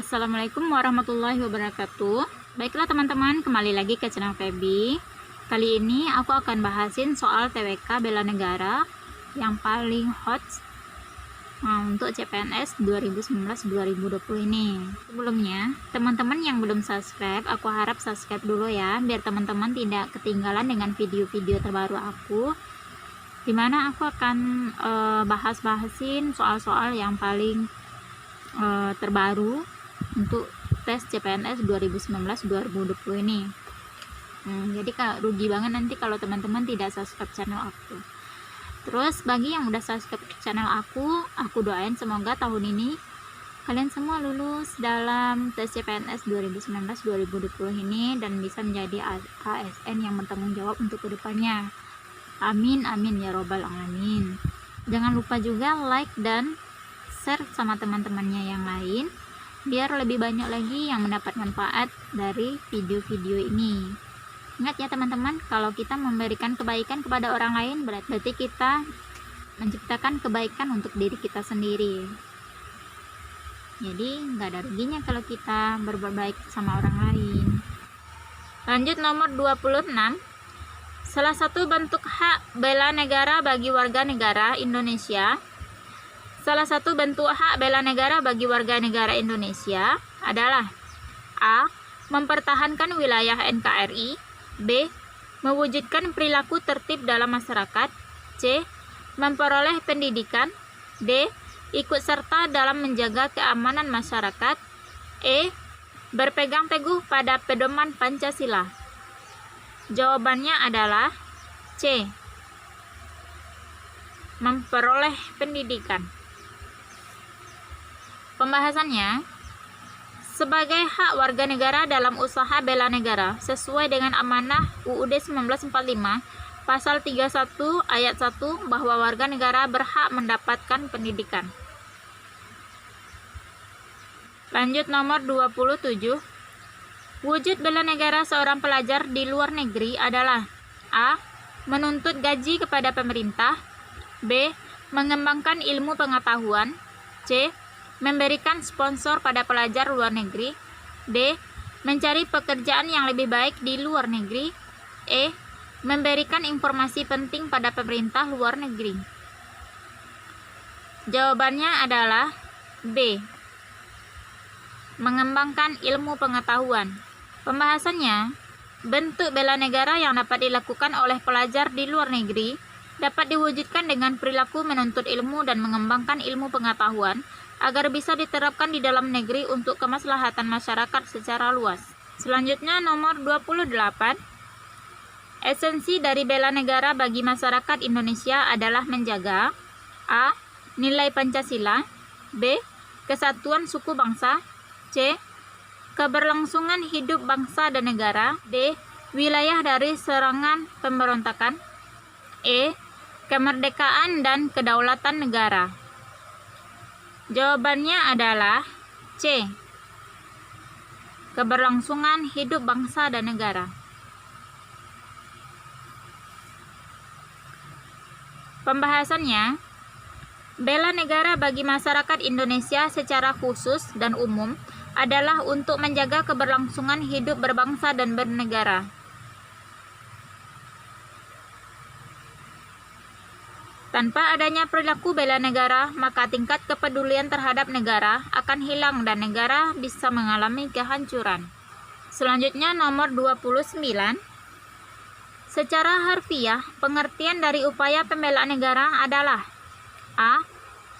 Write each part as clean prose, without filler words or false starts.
Assalamualaikum warahmatullahi wabarakatuh. Baiklah teman-teman, kembali lagi ke channel Feby. Kali ini aku akan bahasin soal TWK bela negara yang paling hot untuk CPNS 2019-2020 ini. Sebelumnya, teman-teman yang belum subscribe, aku harap subscribe dulu ya, biar teman-teman tidak ketinggalan dengan video-video terbaru aku, dimana aku akan bahas-bahasin soal-soal yang paling terbaru untuk tes CPNS 2019-2020 ini. Jadi rugi banget nanti kalau teman-teman tidak subscribe channel aku. Terus bagi yang udah subscribe channel aku doain semoga tahun ini kalian semua lulus dalam tes CPNS 2019-2020 ini dan bisa menjadi ASN yang bertanggung jawab untuk kedepannya. Amin amin ya robbal alamin. Jangan lupa juga like dan share sama teman-temannya yang lain biar lebih banyak lagi yang mendapat manfaat dari video-video ini. Ingat ya teman-teman, kalau kita memberikan kebaikan kepada orang lain berarti kita menciptakan kebaikan untuk diri kita sendiri. Jadi nggak ada ruginya kalau kita berbuat baik sama orang lain. Lanjut nomor 26. Salah satu bentuk hak bela negara bagi warga negara Indonesia. Salah satu bentuk hak bela negara bagi warga negara Indonesia adalah A. Mempertahankan wilayah NKRI. B. Mewujudkan perilaku tertib dalam masyarakat. C. Memperoleh pendidikan. D. Ikut serta dalam menjaga keamanan masyarakat. E. Berpegang teguh pada pedoman Pancasila. Jawabannya adalah C. Memperoleh pendidikan. Pembahasannya, sebagai hak warga negara dalam usaha bela negara sesuai dengan amanah UUD 1945 pasal 31 ayat 1 bahwa warga negara berhak mendapatkan pendidikan. Lanjut nomor 27. Wujud bela negara seorang pelajar di luar negeri adalah A. Menuntut gaji kepada pemerintah. B. Mengembangkan ilmu pengetahuan. C. Memberikan sponsor pada pelajar luar negeri. D. Mencari pekerjaan yang lebih baik di luar negeri. E. Memberikan informasi penting pada pemerintah luar negeri. Jawabannya adalah B. Mengembangkan ilmu pengetahuan. Pembahasannya, bentuk bela negara yang dapat dilakukan oleh pelajar di luar negeri dapat diwujudkan dengan perilaku menuntut ilmu dan mengembangkan ilmu pengetahuan agar bisa diterapkan di dalam negeri untuk kemaslahatan masyarakat secara luas. Selanjutnya nomor 28. Esensi dari bela negara bagi masyarakat Indonesia adalah menjaga A. Nilai Pancasila. B. Kesatuan suku bangsa. C. Keberlangsungan hidup bangsa dan negara. D. Wilayah dari serangan pemberontakan. E. Kemerdekaan dan kedaulatan negara. Jawabannya adalah C. Keberlangsungan hidup bangsa dan negara. Pembahasannya, bela negara bagi masyarakat Indonesia secara khusus dan umum adalah untuk menjaga keberlangsungan hidup berbangsa dan bernegara. Tanpa adanya perilaku bela negara, maka tingkat kepedulian terhadap negara akan hilang dan negara bisa mengalami kehancuran. Selanjutnya nomor 29. Secara harfiah, pengertian dari upaya pembelaan negara adalah A.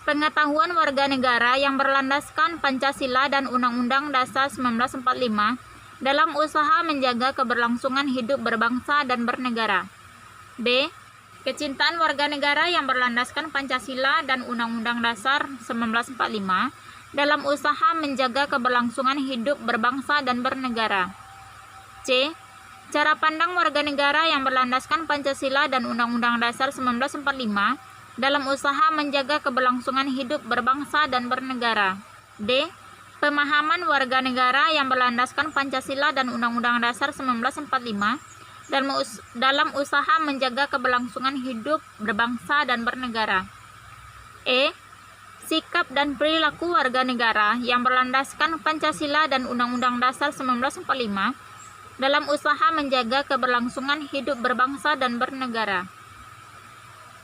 Pengetahuan warga negara yang berlandaskan Pancasila dan Undang-Undang Dasar 1945 dalam usaha menjaga keberlangsungan hidup berbangsa dan bernegara. B. Kecintaan warga negara yang berlandaskan Pancasila dan Undang-Undang Dasar 1945 dalam usaha menjaga keberlangsungan hidup berbangsa dan bernegara. C. Cara pandang warga negara yang berlandaskan Pancasila dan Undang-Undang Dasar 1945 dalam usaha menjaga keberlangsungan hidup berbangsa dan bernegara. D. Pemahaman warga negara yang berlandaskan Pancasila dan Undang-Undang Dasar 1945 dalam usaha menjaga keberlangsungan hidup berbangsa dan bernegara. E. sikap dan perilaku warga negara yang berlandaskan Pancasila dan Undang-Undang Dasar 1945 dalam usaha menjaga keberlangsungan hidup berbangsa dan bernegara.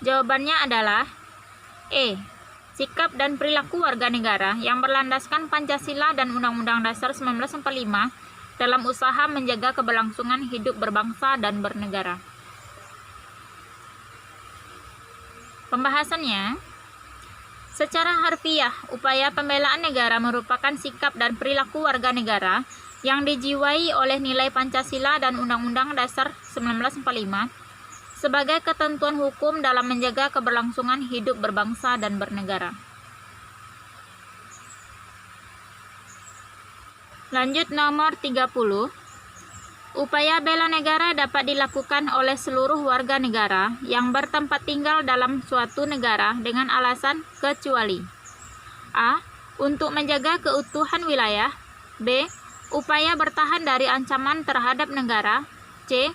Jawabannya adalah E. Sikap dan perilaku warga negara yang berlandaskan Pancasila dan Undang-Undang Dasar 1945 dalam usaha menjaga keberlangsungan hidup berbangsa dan bernegara. Pembahasannya, secara harfiah, upaya pembelaan negara merupakan sikap dan perilaku warga negara yang dijiwai oleh nilai Pancasila dan Undang-Undang Dasar 1945 sebagai ketentuan hukum dalam menjaga keberlangsungan hidup berbangsa dan bernegara. Lanjut nomor 30. Upaya bela negara dapat dilakukan oleh seluruh warga negara yang bertempat tinggal dalam suatu negara dengan alasan kecuali A. Untuk menjaga keutuhan wilayah. B. Upaya bertahan dari ancaman terhadap negara. C.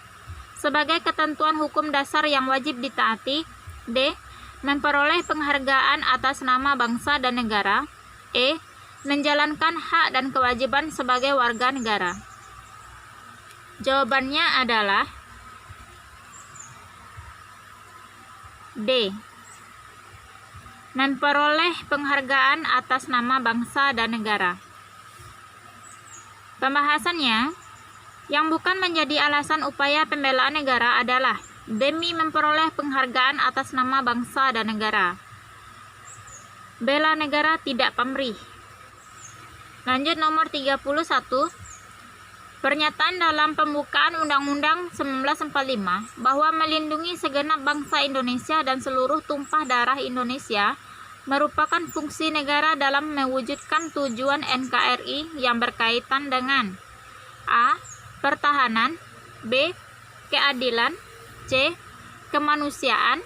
Sebagai ketentuan hukum dasar yang wajib ditaati. D. Memperoleh penghargaan atas nama bangsa dan negara. E. Menjalankan hak dan kewajiban sebagai warga negara. Jawabannya adalah D. Memperoleh penghargaan atas nama bangsa dan negara. Pembahasannya, yang bukan menjadi alasan upaya pembelaan negara adalah demi memperoleh penghargaan atas nama bangsa dan negara. Bela negara tidak pamrih. Lanjut nomor 31. Pernyataan dalam pembukaan Undang-Undang 1945 bahwa melindungi segenap bangsa Indonesia dan seluruh tumpah darah Indonesia merupakan fungsi negara dalam mewujudkan tujuan NKRI yang berkaitan dengan A. Pertahanan. B. Keadilan. C. Kemanusiaan.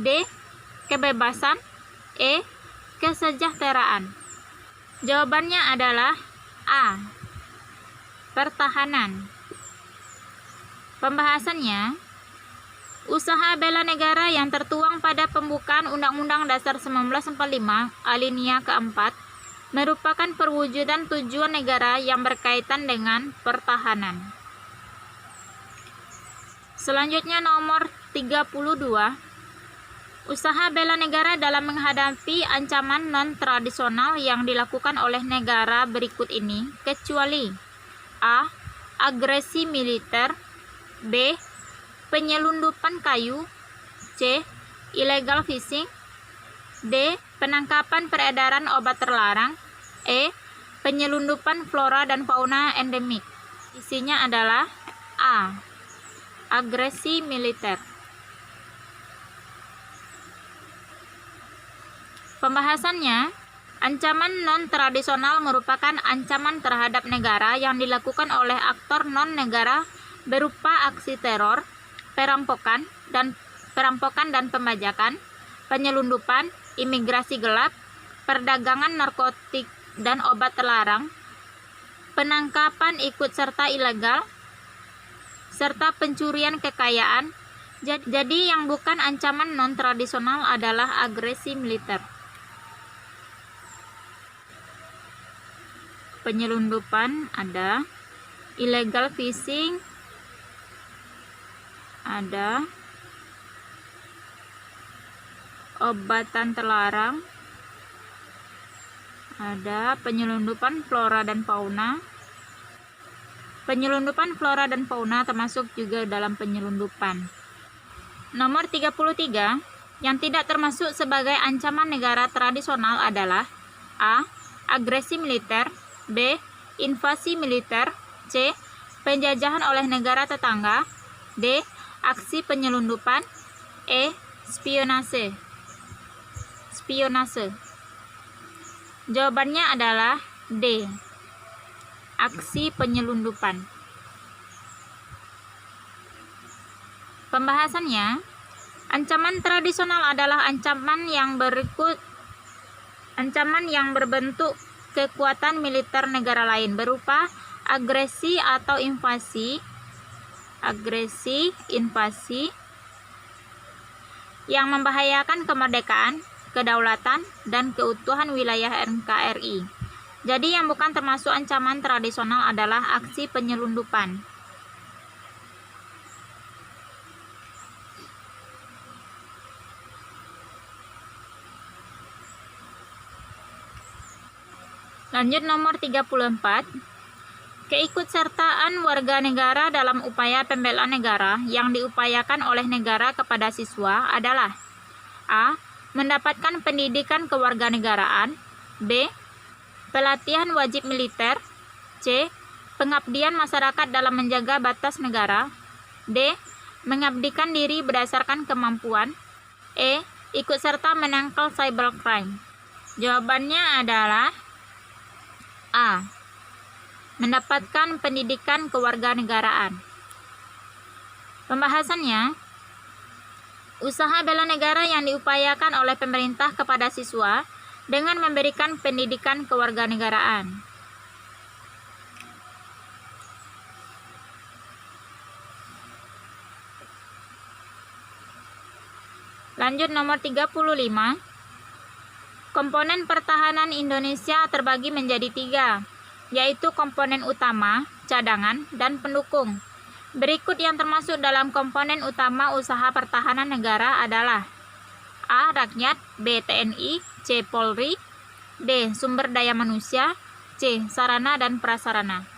D. Kebebasan. E. Kesejahteraan. Jawabannya adalah A. Pertahanan. Pembahasannya, usaha bela negara yang tertuang pada pembukaan Undang-Undang Dasar 1945 alinea keempat merupakan perwujudan tujuan negara yang berkaitan dengan pertahanan. Selanjutnya nomor 32. Usaha bela negara dalam menghadapi ancaman non-tradisional yang dilakukan oleh negara berikut ini kecuali A. Agresi militer. B. Penyelundupan kayu. C. Illegal fishing. D. Penangkapan peredaran obat terlarang. E. Penyelundupan flora dan fauna endemik. Isinya adalah A. Agresi militer. Pembahasannya, ancaman non-tradisional merupakan ancaman terhadap negara yang dilakukan oleh aktor non-negara berupa aksi teror, perampokan dan pembajakan, penyelundupan, imigrasi gelap, perdagangan narkotik dan obat terlarang, penangkapan ikut serta ilegal, serta pencurian kekayaan. Jadi yang bukan ancaman non-tradisional adalah agresi militer. Penyelundupan ada, illegal fishing ada, obatan terlarang ada, penyelundupan flora dan fauna. Penyelundupan flora dan fauna termasuk juga dalam penyelundupan. Nomor 33, yang tidak termasuk sebagai ancaman negara tradisional adalah A. Agresi militer. B. Invasi militer. C. Penjajahan oleh negara tetangga. D. Aksi penyelundupan. E. Spionase. Jawabannya adalah D. Aksi penyelundupan. Pembahasannya, ancaman tradisional adalah ancaman yang berbentuk kekuatan militer negara lain berupa agresi atau invasi, yang membahayakan kemerdekaan, kedaulatan, dan keutuhan wilayah NKRI. Jadi yang bukan termasuk ancaman tradisional adalah aksi penyelundupan. Lanjut nomor 34. Keikutsertaan warga negara dalam upaya pembelaan negara yang diupayakan oleh negara kepada siswa adalah A. Mendapatkan pendidikan kewarganegaraan, B. Pelatihan wajib militer, C. Pengabdian masyarakat dalam menjaga batas negara, D. Mengabdikan diri berdasarkan kemampuan, E. Ikut serta menangkal cybercrime. Jawabannya adalah A. Mendapatkan pendidikan kewarganegaraan. Pembahasannya, usaha bela negara yang diupayakan oleh pemerintah kepada siswa dengan memberikan pendidikan kewarganegaraan. Lanjut nomor 35. Komponen pertahanan Indonesia terbagi menjadi 3, yaitu komponen utama, cadangan, dan pendukung. Berikut yang termasuk dalam komponen utama usaha pertahanan negara adalah A. Rakyat, B. TNI, C. Polri, D. Sumber daya manusia, C. Sarana dan prasarana.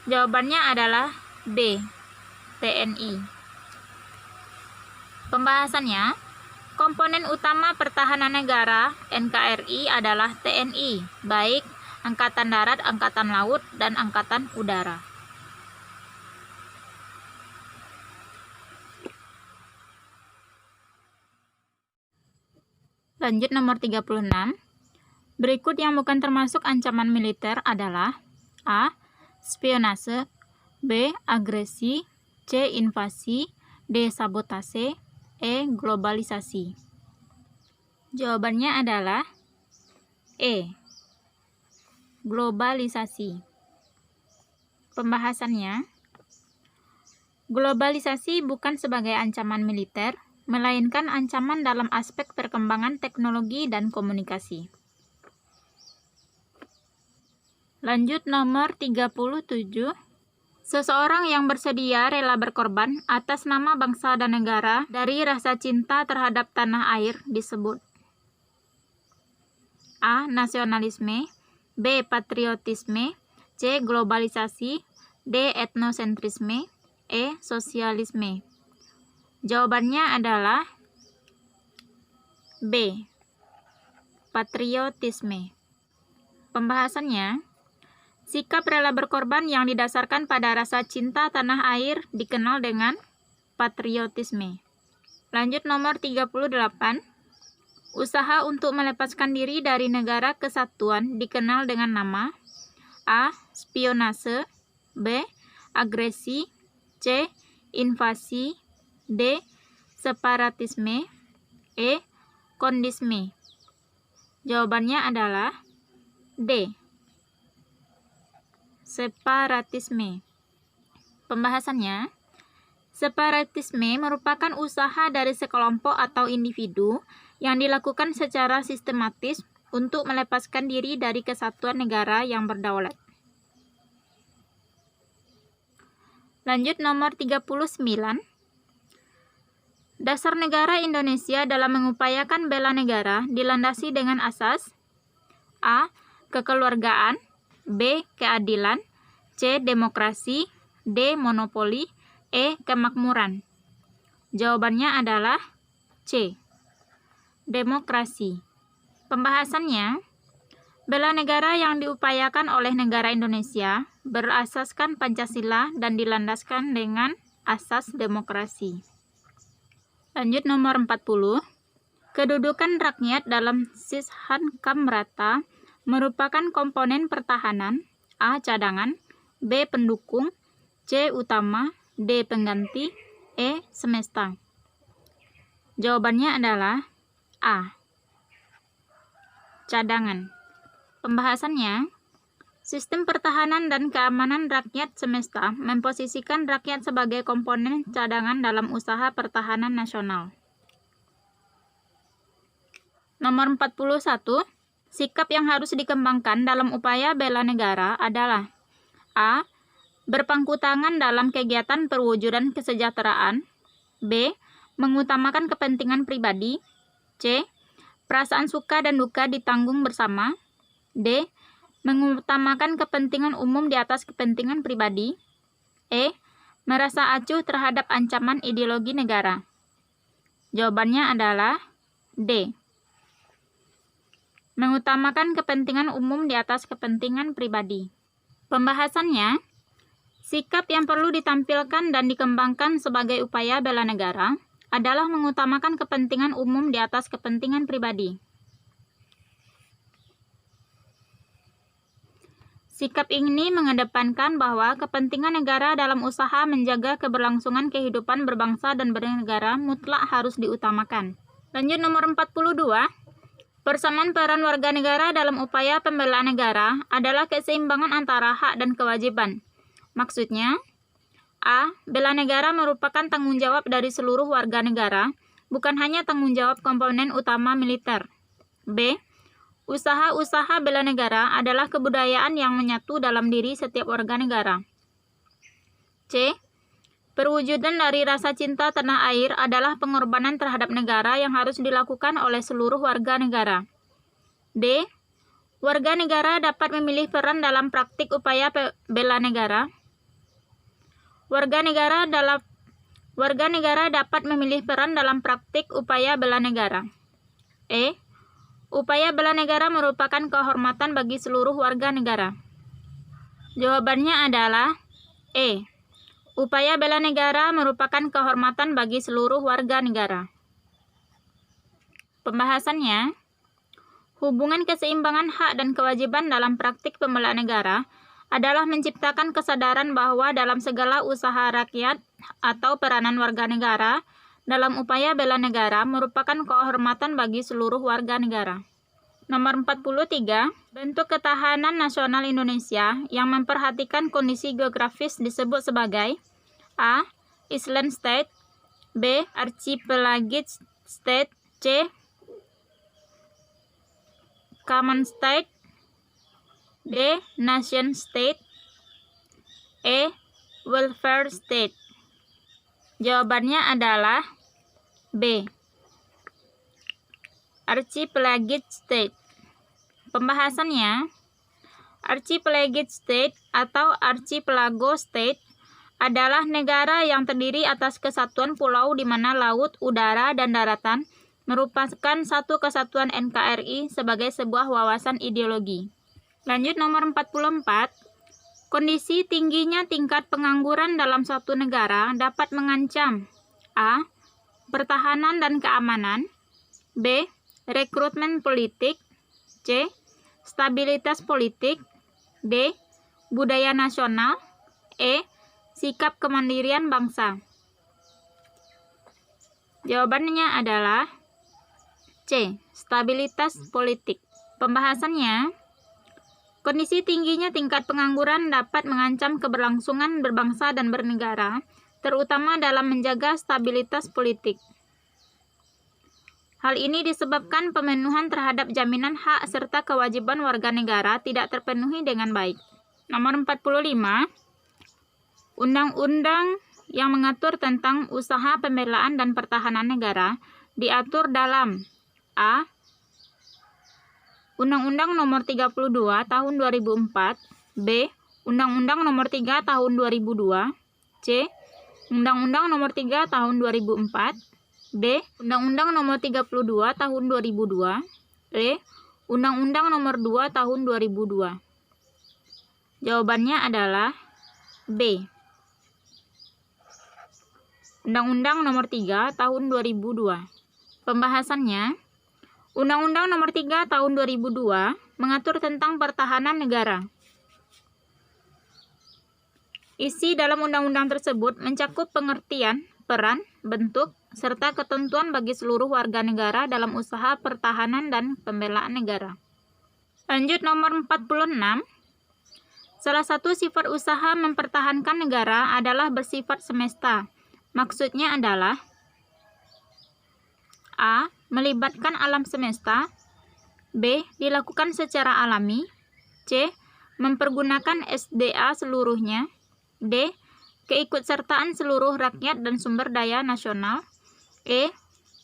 Jawabannya adalah B. TNI. Pembahasannya, komponen utama pertahanan negara NKRI adalah TNI, baik Angkatan Darat, Angkatan Laut, dan Angkatan Udara. Lanjut nomor 36. Berikut yang bukan termasuk ancaman militer adalah A. Spionase, B. Agresi, C. Invasi, D. Sabotase, E. Globalisasi. Jawabannya adalah E. Globalisasi. Pembahasannya, globalisasi bukan sebagai ancaman militer, melainkan ancaman dalam aspek perkembangan teknologi dan komunikasi. Lanjut nomor 37. Seseorang yang bersedia rela berkorban atas nama bangsa dan negara dari rasa cinta terhadap tanah air disebut A. Nasionalisme, B. Patriotisme, C. Globalisasi, D. Etnosentrisme, E. Sosialisme. Jawabannya adalah B. Patriotisme. Pembahasannya, sikap rela berkorban yang didasarkan pada rasa cinta tanah air dikenal dengan patriotisme. Lanjut nomor 38. Usaha untuk melepaskan diri dari negara kesatuan dikenal dengan nama A. Spionase, B. Agresi, C. Invasi, D. Separatisme, E. Kondisme. Jawabannya adalah D. Separatisme. Pembahasannya, separatisme merupakan usaha dari sekelompok atau individu yang dilakukan secara sistematis untuk melepaskan diri dari kesatuan negara yang berdaulat. Lanjut nomor 39. Dasar negara Indonesia dalam mengupayakan bela negara dilandasi dengan asas A. Kekeluargaan, B. Keadilan, C. Demokrasi, D. Monopoli, E. Kemakmuran. Jawabannya adalah C. Demokrasi. Pembahasannya, bela negara yang diupayakan oleh negara Indonesia berasaskan Pancasila dan dilandaskan dengan asas demokrasi. Lanjut nomor 40. Kedudukan rakyat dalam Sishankam rata merupakan komponen pertahanan A. Cadangan, B. Pendukung, C. Utama, D. Pengganti, E. Semesta. Jawabannya adalah A. Cadangan. Pembahasannya, sistem pertahanan dan keamanan rakyat semesta memposisikan rakyat sebagai komponen cadangan dalam usaha pertahanan nasional. Nomor 41, sikap yang harus dikembangkan dalam upaya bela negara adalah A. Berpangku tangan dalam kegiatan perwujudan kesejahteraan. B. Mengutamakan kepentingan pribadi. C. Perasaan suka dan duka ditanggung bersama. D. Mengutamakan kepentingan umum di atas kepentingan pribadi. E. Merasa acuh terhadap ancaman ideologi negara. Jawabannya adalah D. Mengutamakan kepentingan umum di atas kepentingan pribadi. Pembahasannya, sikap yang perlu ditampilkan dan dikembangkan sebagai upaya bela negara adalah mengutamakan kepentingan umum di atas kepentingan pribadi. Sikap ini mengedepankan bahwa kepentingan negara dalam usaha menjaga keberlangsungan kehidupan berbangsa dan bernegara mutlak harus diutamakan. Lanjut nomor 42. Persamaan peran warga negara dalam upaya pembelaan negara adalah keseimbangan antara hak dan kewajiban. Maksudnya, A. Bela negara merupakan tanggung jawab dari seluruh warga negara, bukan hanya tanggung jawab komponen utama militer. B. Usaha-usaha bela negara adalah kebudayaan yang menyatu dalam diri setiap warga negara. C. Perwujudan dari rasa cinta tanah air adalah pengorbanan terhadap negara yang harus dilakukan oleh seluruh warga negara. D. Warga negara dapat memilih peran dalam praktik upaya bela negara. Warga negara dapat memilih peran dalam praktik upaya bela negara. E. Upaya bela negara merupakan kehormatan bagi seluruh warga negara. Jawabannya adalah E. Upaya bela negara merupakan kehormatan bagi seluruh warga negara. Pembahasannya, hubungan keseimbangan hak dan kewajiban dalam praktik pembelaan negara adalah menciptakan kesadaran bahwa dalam segala usaha rakyat atau peranan warga negara dalam upaya bela negara merupakan kehormatan bagi seluruh warga negara. Nomor 43, bentuk ketahanan nasional Indonesia yang memperhatikan kondisi geografis disebut sebagai A. Island State. B. Archipelagic State. C. Common State. D. Nation State. E. Welfare State. Jawabannya adalah B. Archipelagic State. Pembahasannya, Archipelagic State atau Archipelago State adalah negara yang terdiri atas kesatuan pulau di mana laut, udara, dan daratan merupakan satu kesatuan NKRI sebagai sebuah wawasan ideologi. Lanjut nomor 44. Kondisi tingginya tingkat pengangguran dalam suatu negara dapat mengancam A. Pertahanan dan keamanan. B. Rekrutmen politik. C. Stabilitas politik. D. Budaya nasional. E. Sikap kemandirian bangsa. Jawabannya adalah C. Stabilitas politik. Pembahasannya, kondisi tingginya tingkat pengangguran dapat mengancam keberlangsungan berbangsa dan bernegara, terutama dalam menjaga stabilitas politik. Hal ini disebabkan pemenuhan terhadap jaminan hak serta kewajiban warga negara tidak terpenuhi dengan baik. Nomor 45. Undang-undang yang mengatur tentang usaha pembelaan dan pertahanan negara diatur dalam A. Undang-Undang Nomor 32 Tahun 2004. B. Undang-Undang Nomor 3 Tahun 2002. C. Undang-Undang Nomor 3 Tahun 2004. D. Undang-Undang Nomor 32 Tahun 2002. E. Undang-Undang Nomor 2 Tahun 2002. Jawabannya adalah B. Undang-Undang Nomor 3 Tahun 2002. Pembahasannya, Undang-Undang Nomor 3 Tahun 2002 mengatur tentang pertahanan negara. Isi dalam undang-undang tersebut mencakup pengertian, peran, bentuk, serta ketentuan bagi seluruh warga negara dalam usaha pertahanan dan pembelaan negara. Lanjut nomor 46. Salah satu sifat usaha mempertahankan negara adalah bersifat semesta. Maksudnya adalah A. melibatkan alam semesta. B. Dilakukan secara alami. C. Mempergunakan SDA seluruhnya. D. Keikutsertaan seluruh rakyat dan sumber daya nasional. E.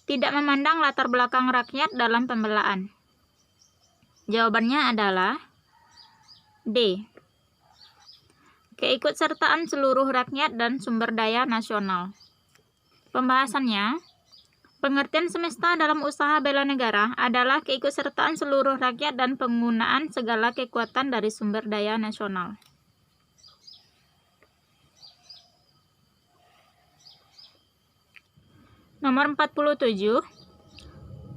Tidak memandang latar belakang rakyat dalam pembelaan. Jawabannya adalah D. Keikutsertaan seluruh rakyat dan sumber daya nasional. Pembahasannya, pengertian semesta dalam usaha bela negara adalah keikutsertaan seluruh rakyat dan penggunaan segala kekuatan dari sumber daya nasional. Nomor 47.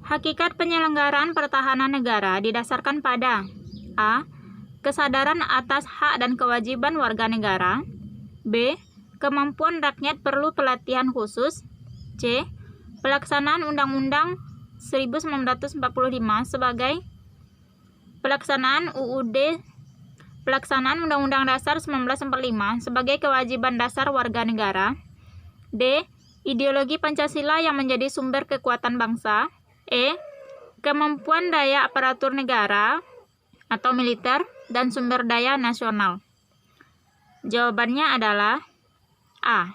Hakikat penyelenggaraan pertahanan negara didasarkan pada A. Kesadaran atas hak dan kewajiban warga negara. B. Kemampuan rakyat perlu pelatihan khusus. C. Pelaksanaan Undang-Undang 1945 sebagai pelaksanaan Undang-Undang Dasar 1945 sebagai kewajiban dasar warga negara. D. Ideologi Pancasila yang menjadi sumber kekuatan bangsa. E. Kemampuan daya aparatur negara atau militer dan sumber daya nasional. Jawabannya adalah A.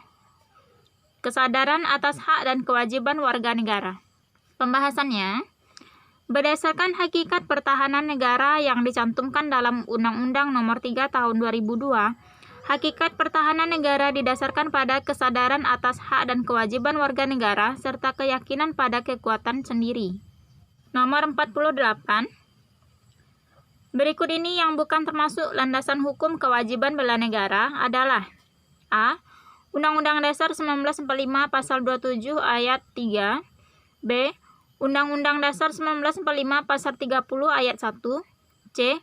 Kesadaran atas hak dan kewajiban warga negara. Pembahasannya, berdasarkan hakikat pertahanan negara yang dicantumkan dalam Undang-Undang Nomor 3 Tahun 2002, hakikat pertahanan negara didasarkan pada kesadaran atas hak dan kewajiban warga negara serta keyakinan pada kekuatan sendiri. Nomor 48. Berikut ini yang bukan termasuk landasan hukum kewajiban bela negara adalah A. Undang-Undang Dasar 1945 Pasal 27 Ayat 3. B. Undang-Undang Dasar 1945 Pasal 30 Ayat 1. C.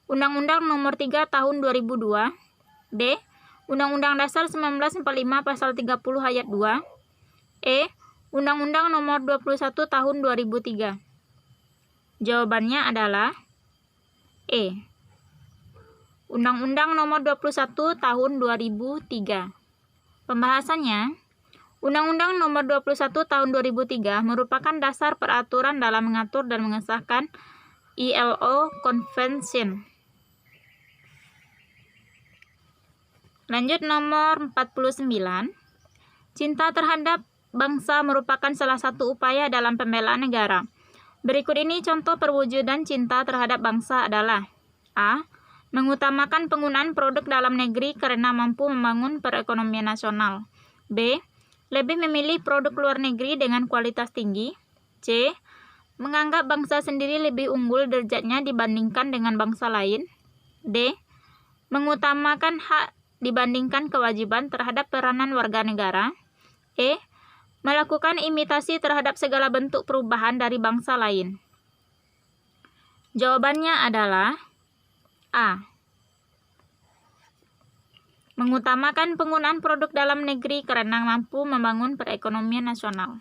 Undang-Undang Nomor 3 Tahun 2002. D. Undang-Undang Dasar 1945 Pasal 30 Ayat 2. E. Undang-Undang Nomor 21 Tahun 2003. Jawabannya adalah E. Undang-Undang Nomor 21 Tahun 2003. Pembahasannya, Undang-Undang Nomor 21 Tahun 2003 merupakan dasar peraturan dalam mengatur dan mengesahkan ILO Convention. Lanjut nomor 49. Cinta terhadap bangsa merupakan salah satu upaya dalam pembelaan negara. Berikut ini contoh perwujudan cinta terhadap bangsa adalah A. Mengutamakan penggunaan produk dalam negeri karena mampu membangun perekonomian nasional. B. Lebih memilih produk luar negeri dengan kualitas tinggi. C. Menganggap bangsa sendiri lebih unggul derajatnya dibandingkan dengan bangsa lain. D. Mengutamakan hak dibandingkan kewajiban terhadap peranan warga negara. E. Melakukan imitasi terhadap segala bentuk perubahan dari bangsa lain. Jawabannya adalah A. Mengutamakan penggunaan produk dalam negeri karena mampu membangun perekonomian nasional.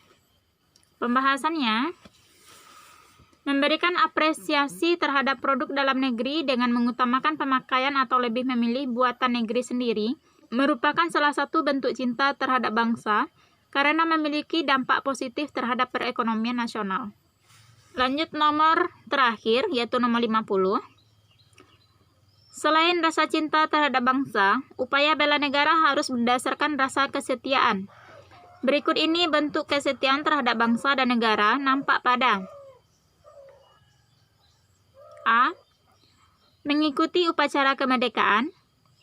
Pembahasannya, memberikan apresiasi terhadap produk dalam negeri dengan mengutamakan pemakaian atau lebih memilih buatan negeri sendiri merupakan salah satu bentuk cinta terhadap bangsa karena memiliki dampak positif terhadap perekonomian nasional. Lanjut nomor terakhir, yaitu nomor 50. Selain rasa cinta terhadap bangsa, upaya bela negara harus berdasarkan rasa kesetiaan. Berikut ini bentuk kesetiaan terhadap bangsa dan negara nampak pada A. Mengikuti upacara kemerdekaan.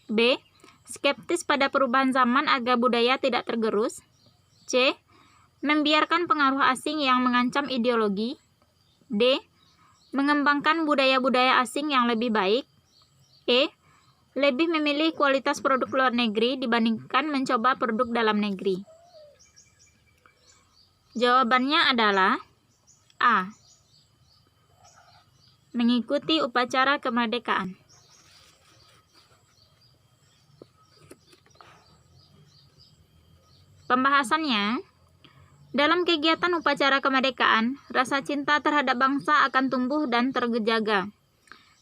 B. Skeptis pada perubahan zaman agar budaya tidak tergerus. C. Membiarkan pengaruh asing yang mengancam ideologi. D. Mengembangkan budaya-budaya asing yang lebih baik. E. Lebih memilih kualitas produk luar negeri dibandingkan mencoba produk dalam negeri. Jawabannya adalah A. Mengikuti upacara kemerdekaan. Pembahasannya, dalam kegiatan upacara kemerdekaan, rasa cinta terhadap bangsa akan tumbuh dan terjaga.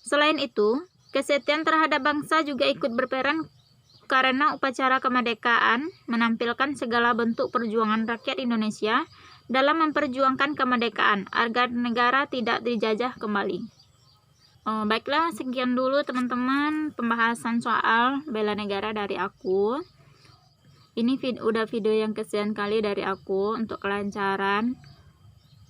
Selain itu, kesetiaan terhadap bangsa juga ikut berperan karena upacara kemerdekaan menampilkan segala bentuk perjuangan rakyat Indonesia dalam memperjuangkan kemerdekaan agar negara tidak dijajah kembali. Baiklah, sekian dulu teman-teman pembahasan soal bela negara dari aku. Ini udah video yang kesekian kali dari aku untuk kelancaran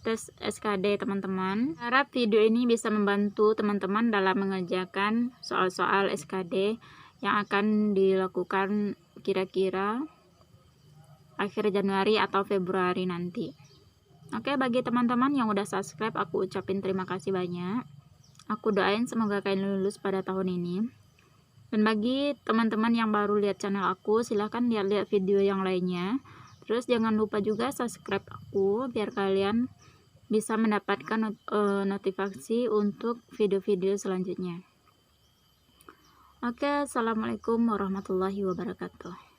tes SKD teman-teman. Harap video ini bisa membantu teman-teman dalam mengerjakan soal-soal SKD yang akan dilakukan kira-kira akhir Januari atau Februari nanti. Oke, bagi teman-teman yang udah subscribe, aku ucapin terima kasih banyak. Aku doain semoga kalian lulus pada tahun ini. Dan bagi teman-teman yang baru lihat channel aku, silahkan lihat-lihat video yang lainnya. Terus jangan lupa juga subscribe aku biar kalian bisa mendapatkan notifikasi untuk video-video selanjutnya. Oke, assalamualaikum warahmatullahi wabarakatuh.